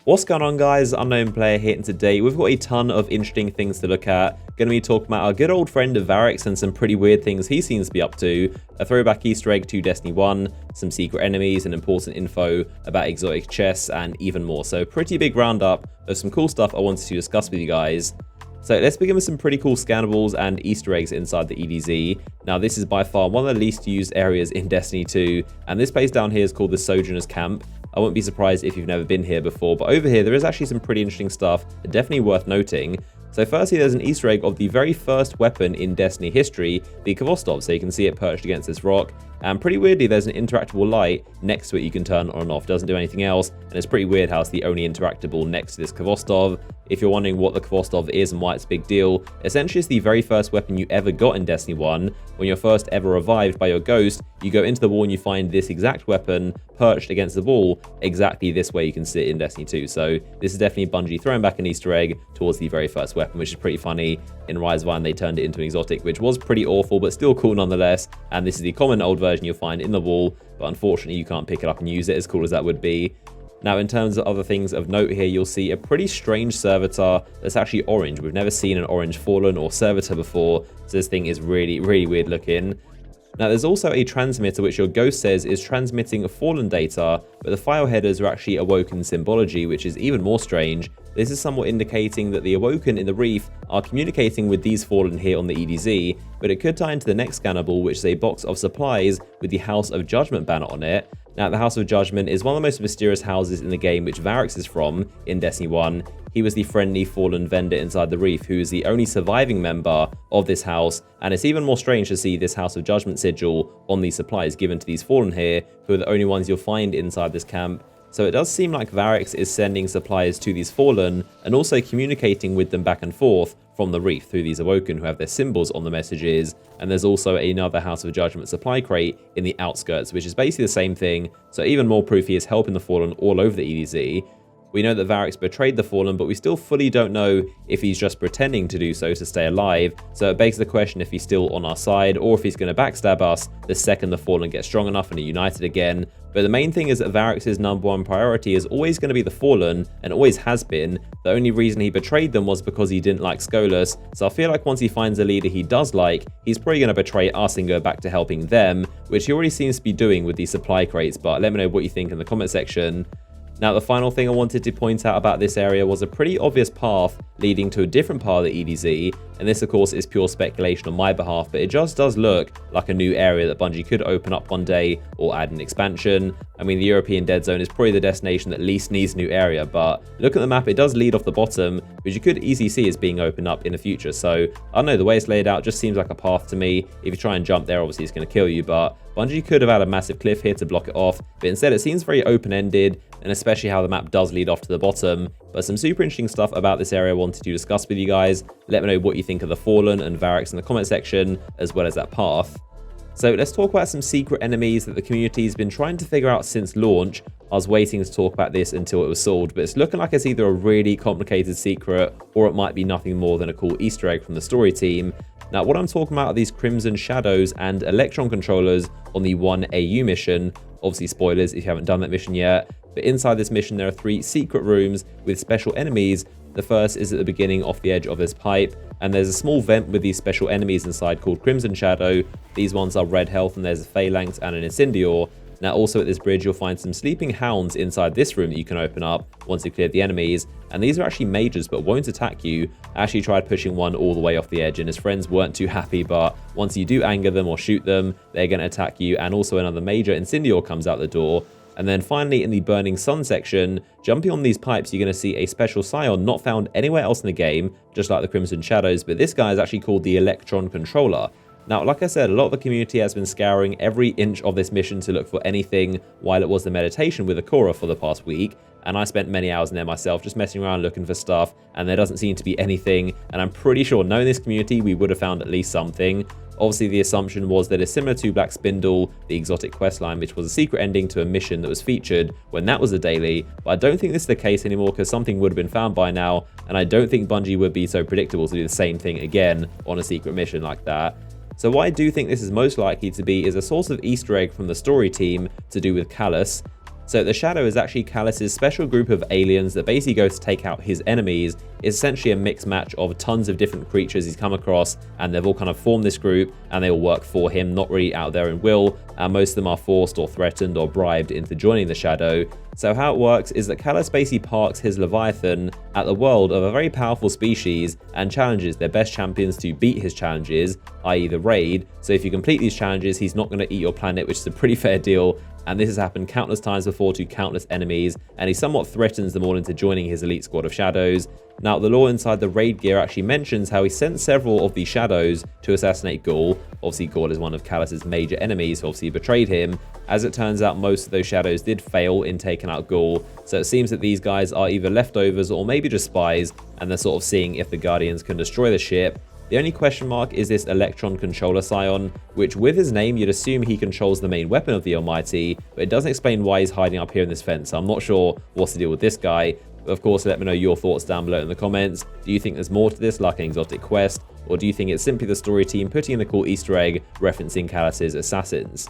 What's going on, guys? Unknown Player here, and today we've got a ton of interesting things to look at. Going to be talking about our good old friend of Variks and some pretty weird things he seems to be up to, a throwback Easter egg to Destiny 1, some secret enemies and important info about exotic chests, and even more. So pretty big roundup of some cool stuff I wanted to discuss with you guys. So let's begin with some pretty cool scannables and Easter eggs inside the EDZ. Now this is by far one of the least used areas in Destiny 2, and this place down here is called the Sojourner's Camp. I wouldn't be surprised if you've never been here before, but over here there is actually some pretty interesting stuff, definitely worth noting. So firstly, there's an Easter egg of the very first weapon in Destiny history, the Kvostov, so you can see it perched against this rock. And pretty weirdly, there's an interactable light next to it you can turn on and off, doesn't do anything else, and it's pretty weird how it's the only interactable next to this Kvostov. If you're wondering what the Kvostov is and why it's a big deal, essentially it's the very first weapon you ever got in Destiny 1. When you're first ever revived by your ghost, you go into the wall and you find this exact weapon perched against the wall, exactly this way you can see it in Destiny 2. So this is definitely Bungie throwing back an Easter egg towards the very first weapon, which is pretty funny. In Rise of Iron, they turned it into an exotic, which was pretty awful, but still cool nonetheless. And this is the common old version you'll find in the wall, but unfortunately you can't pick it up and use it, as cool as that would be. Now, in terms of other things of note here, you'll see a pretty strange servitor that's actually orange. We've never seen an orange Fallen or servitor before, so this thing is really weird looking. Now, there's also a transmitter which your ghost says is transmitting Fallen data, but the file headers are actually Awoken symbology, which is even more strange. This is somewhat indicating that the Awoken in the Reef are communicating with these Fallen here on the EDZ, but it could tie into the next scannable, which is a box of supplies with the House of Judgment banner on it. Now, the House of Judgment is one of the most mysterious houses in the game, which Variks is from in Destiny 1. He was the friendly Fallen vendor inside the Reef, who is the only surviving member of this house, and it's even more strange to see this House of Judgment sigil on these supplies given to these Fallen here, who are the only ones you'll find inside this camp. So it does seem like Variks is sending supplies to these Fallen, and also communicating with them back and forth from the Reef through these Awoken who have their symbols on the messages. And there's also another House of Judgment supply crate in the outskirts, which is basically the same thing, so even more proof he is helping the Fallen all over the EDZ. We know that Variks betrayed the Fallen, but we still fully don't know if he's just pretending to do so to stay alive, so it begs the question if he's still on our side, or if he's going to backstab us the second the Fallen get strong enough and are united again. But the main thing is that Variks' #1 priority is always going to be the Fallen, and always has been. The only reason he betrayed them was because he didn't like Skolas, so I feel like once he finds a leader he does like, he's probably going to betray us and go back to helping them, which he already seems to be doing with these supply crates, but let me know what you think in the comment section. Now, the final thing I wanted to point out about this area was a pretty obvious path leading to a different part of the EDZ, and this of course is pure speculation on my behalf, but it just does look like a new area that Bungie could open up one day or add an expansion. I mean, the European Dead Zone is probably the destination that least needs a new area, but look at the map, it does lead off the bottom, which you could easily see as being opened up in the future. So I don't know, the way it's laid out just seems like a path to me. If you try and jump there, obviously it's going to kill you, but Bungie could have had a massive cliff here to block it off, but instead it seems very open-ended, and especially how the map does lead off to the bottom. But some super interesting stuff about this area I wanted to discuss with you guys. Let me know what you think of the Fallen and Variks in the comment section, as well as that path. So let's talk about some secret enemies that the community's been trying to figure out since launch. I was waiting to talk about this until it was solved, but it's looking like it's either a really complicated secret, or it might be nothing more than a cool Easter egg from the story team. Now, what I'm talking about are these Crimson Shadows and Electron controllers on the 1 AU mission. Obviously, spoilers if you haven't done that mission yet. But inside this mission, there are 3 secret rooms with special enemies. The first is at the beginning off the edge of this pipe, and there's a small vent with these special enemies inside called Crimson Shadow. These ones are red health, and there's a Phalanx and an Incendior. Now, also at this bridge, you'll find some sleeping hounds inside this room that you can open up once you've cleared the enemies. And these are actually mages, but won't attack you. I actually tried pushing one all the way off the edge, and his friends weren't too happy, but once you do anger them or shoot them, they're going to attack you. And also another major Incendior comes out the door. And then finally, in the Burning Sun section, jumping on these pipes, you're going to see a special scion not found anywhere else in the game, just like the Crimson Shadows, but this guy is actually called the Electron Controller. Now, like I said, a lot of the community has been scouring every inch of this mission to look for anything while it was the meditation with Akora for the past week, and I spent many hours in there myself just messing around looking for stuff, and there doesn't seem to be anything, and I'm pretty sure knowing this community we would have found at least something. Obviously, the assumption was that it's similar to Black Spindle, the exotic questline, which was a secret ending to a mission that was featured when that was a daily, but I don't think this is the case anymore because something would have been found by now, and I don't think Bungie would be so predictable to do the same thing again on a secret mission like that. So what I do think this is most likely to be is a source of Easter egg from the story team to do with Callus. So the Shadow is actually Callus's special group of aliens that basically go to take out his enemies. It's essentially a mixed match of tons of different creatures he's come across, and they've all kind of formed this group, and they all work for him, not really out of their own will, and most of them are forced or threatened or bribed into joining the Shadow. So how it works is that Callus basically parks his Leviathan at the world of a very powerful species and challenges their best champions to beat his challenges, i.e. the raid. So if you complete these challenges, he's not going to eat your planet, which is a pretty fair deal. And this has happened countless times before to countless enemies, and he somewhat threatens them all into joining his elite squad of Shadows. Now, the lore inside the raid gear actually mentions how he sent several of the Shadows to assassinate Ghoul. Obviously, Ghoul is one of Callus's major enemies, who obviously betrayed him. As it turns out, most of those Shadows did fail in taking out Ghoul, so it seems that these guys are either leftovers or maybe just spies, and they're sort of seeing if the Guardians can destroy the ship. The only question mark is this Electron Controller Scion, which with his name you'd assume he controls the main weapon of the Almighty, but it doesn't explain why he's hiding up here in this fence, so I'm not sure what's the deal with this guy. But of course, let me know your thoughts down below in the comments. Do you think there's more to this, like an exotic quest, or do you think it's simply the story team putting in a cool Easter egg referencing Callus's assassins?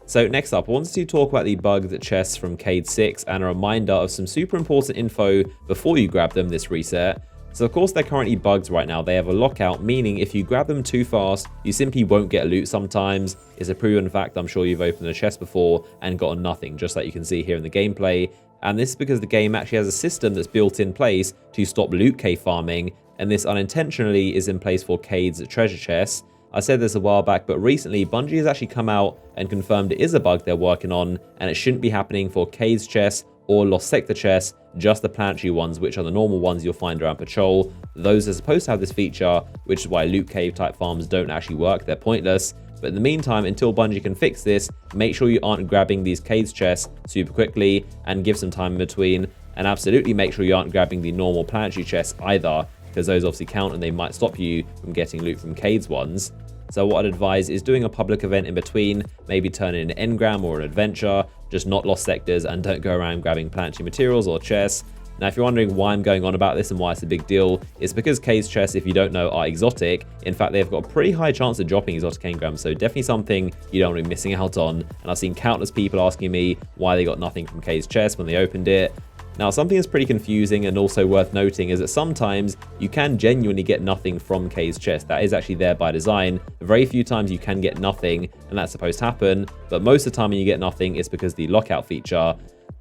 So next up, I wanted to talk about the bugged chests from Cade 6 and a reminder of some super important info before you grab them this reset. So of course they're currently bugged right now. They have a lockout, meaning if you grab them too fast, you simply won't get loot sometimes. It's a proven fact. I'm sure you've opened a chest before and gotten nothing, just like you can see here in the gameplay. And this is because the game actually has a system that's built in place to stop loot cave farming, and this unintentionally is in place for Cade's treasure chests. I said this a while back, but recently Bungie has actually come out and confirmed it is a bug they're working on, and it shouldn't be happening for Cade's chests or Lost Sector chests, just the planetary ones, which are the normal ones you'll find around patrol. Those are supposed to have this feature, which is why loot cave type farms don't actually work, they're pointless. But in the meantime, until Bungie can fix this, make sure you aren't grabbing these Cade's chests super quickly and give some time in between. And absolutely make sure you aren't grabbing the normal planetary chests either, because those obviously count and they might stop you from getting loot from Cade's ones. So what I'd advise is doing a public event in between, maybe turn in an engram or an adventure, just not lost sectors, and don't go around grabbing planetary materials or chests. Now, if you're wondering why I'm going on about this and why it's a big deal, it's because Cade's chests, if you don't know, are exotic. In fact, they've got a pretty high chance of dropping exotic engrams, so definitely something you don't want to be missing out on. And I've seen countless people asking me why they got nothing from Cade's chest when they opened it. Now, something that's pretty confusing and also worth noting is that sometimes you can genuinely get nothing from Cade's chest. That is actually there by design. Very few times you can get nothing, and that's supposed to happen, but most of the time when you get nothing, it's because of the lockout feature.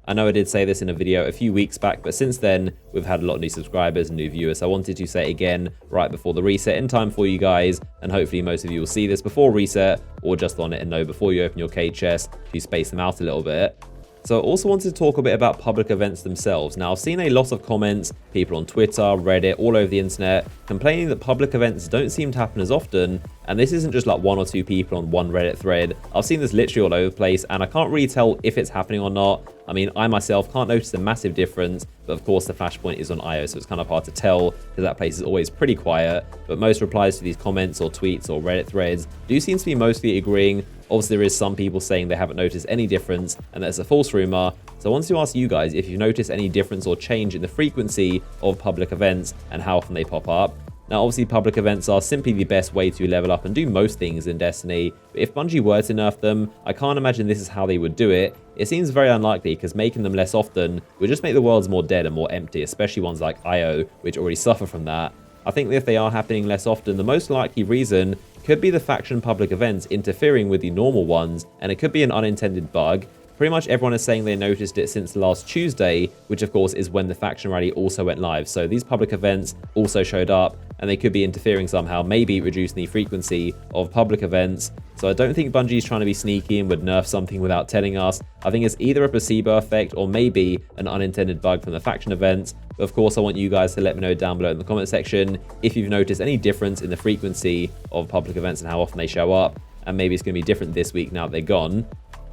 I know I did say this in a video a few weeks back, but since then, we've had a lot of new subscribers and new viewers, so I wanted to say it again right before the reset in time for you guys, and hopefully most of you will see this before reset, or just on it and know before you open your Cade chest to space them out a little bit. So I also wanted to talk a bit about public events themselves. Now, I've seen a lot of comments, people on Twitter, Reddit, all over the internet, complaining that public events don't seem to happen as often, and this isn't just like one or two people on one Reddit thread. I've seen this literally all over the place, and I can't really tell if it's happening or not. I mean, I myself can't notice a massive difference, but of course the flashpoint is on IO, so it's kind of hard to tell because that place is always pretty quiet. But most replies to these comments or tweets or Reddit threads do seem to be mostly agreeing. Obviously, there is some people saying they haven't noticed any difference, and that's a false rumor. So I wanted to ask you guys if you've noticed any difference or change in the frequency of public events and how often they pop up. Now, obviously, public events are simply the best way to level up and do most things in Destiny, but if Bungie were to nerf them, I can't imagine this is how they would do it. It seems very unlikely, because making them less often would just make the worlds more dead and more empty, especially ones like IO, which already suffer from that. I think that if they are happening less often, the most likely reason could be the faction public events interfering with the normal ones, and it could be an unintended bug. Pretty much everyone is saying they noticed it since last Tuesday, which of course is when the faction rally also went live. So these public events also showed up, and they could be interfering somehow, maybe reducing the frequency of public events. So I don't think Bungie's trying to be sneaky and would nerf something without telling us. I think it's either a placebo effect or maybe an unintended bug from the faction events. But of course, I want you guys to let me know down below in the comment section if you've noticed any difference in the frequency of public events and how often they show up. And maybe it's going to be different this week now that they're gone.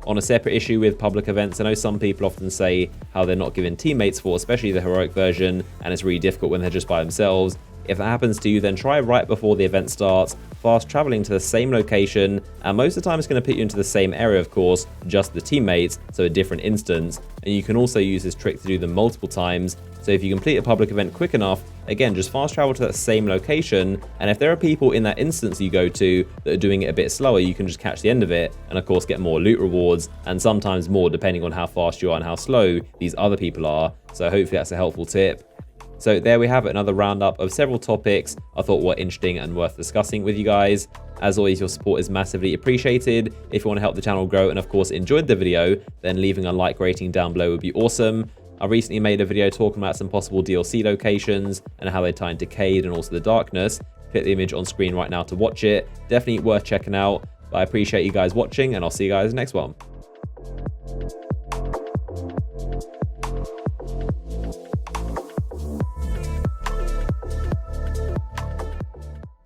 On a separate issue with public events, I know some people often say how they're not given teammates for, especially the heroic version, and it's really difficult when they're just by themselves. If that happens to you, then try right before the event starts, fast traveling to the same location, and most of the time it's going to put you into the same area, of course, just the teammates, so a different instance. And you can also use this trick to do them multiple times. So if you complete a public event quick enough, again, just fast travel to that same location, and if there are people in that instance you go to that are doing it a bit slower, you can just catch the end of it, and of course get more loot rewards, and sometimes more depending on how fast you are and how slow these other people are. So hopefully that's a helpful tip. So there we have it, another roundup of several topics I thought were interesting and worth discussing with you guys. As always, your support is massively appreciated. If you want to help the channel grow and of course enjoyed the video, then leaving a like rating down below would be awesome. I recently made a video talking about some possible DLC locations and how they tie into Cade and also the Darkness. Click the image on screen right now to watch it. Definitely worth checking out. But I appreciate you guys watching, and I'll see you guys next one.